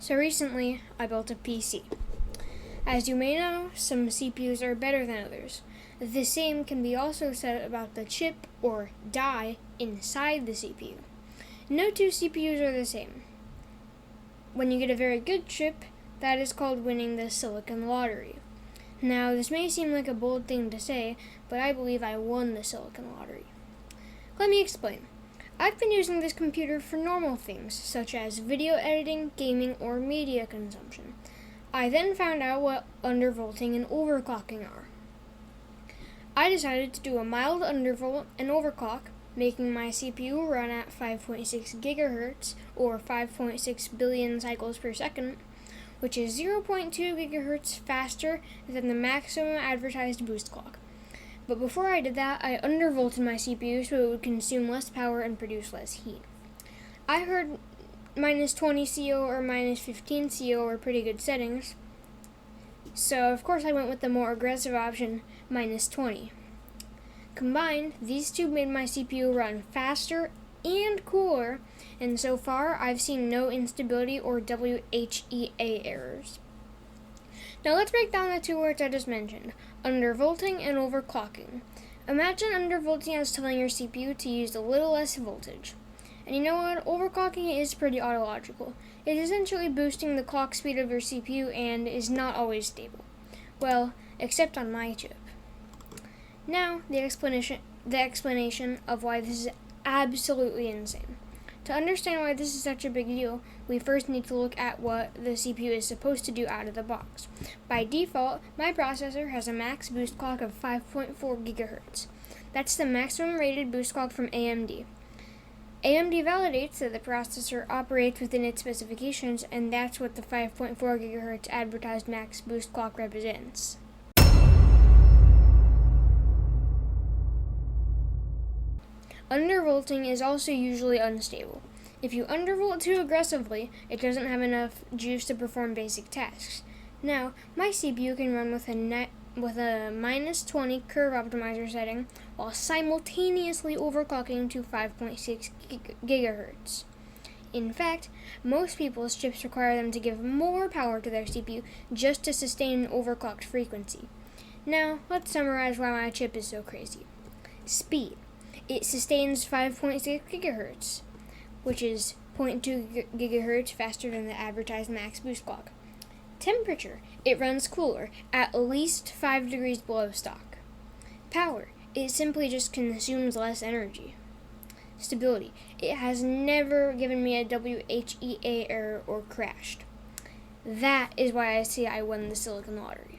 So recently, I built a PC. As you may know, some CPUs are better than others. The same can be also said about the chip or die inside the CPU. No two CPUs are the same. When you get a very good chip, that is called winning the silicon lottery. Now, this may seem like a bold thing to say, but I believe I won the silicon lottery. Let me explain. I've been using this computer for normal things, such as video editing, gaming, or media consumption. I then found out what undervolting and overclocking are. I decided to do a mild undervolt and overclock, making my CPU run at 5.6 gigahertz, or 5.6 billion cycles per second, which is 0.2 gigahertz faster than the maximum advertised boost clock. But before I did that, I undervolted my CPU so it would consume less power and produce less heat. I heard minus 20 CO or minus 15 CO are pretty good settings, so of course I went with the more aggressive option, minus 20. Combined, these two made my CPU run faster and cooler, and so far I've seen no instability or WHEA errors. Now let's break down the two words I just mentioned, undervolting and overclocking. Imagine undervolting as telling your CPU to use a little less voltage. And you know what? Overclocking is pretty autological. It is essentially boosting the clock speed of your CPU and is not always stable. Well, except on my chip. Now, the explanation of why this is absolutely insane. To understand why this is such a big deal, we first need to look at what the CPU is supposed to do out of the box. By default, my processor has a max boost clock of 5.4 gigahertz. That's the maximum rated boost clock from AMD. AMD validates that the processor operates within its specifications, and that's what the 5.4 gigahertz advertised max boost clock represents. Undervolting is also usually unstable. If you undervolt too aggressively, it doesn't have enough juice to perform basic tasks. Now, my CPU can run with a minus 20 curve optimizer setting while simultaneously overclocking to 5.6 gigahertz. In fact, most people's chips require them to give more power to their CPU just to sustain an overclocked frequency. Now, let's summarize why my chip is so crazy. Speed. It sustains 5.6 gigahertz, which is 0.2 gigahertz faster than the advertised max boost clock. Temperature. It runs cooler, at least 5 degrees below stock. Power. It simply just consumes less energy. Stability. It has never given me a WHEA error or crashed. That is why I say I won the silicon lottery.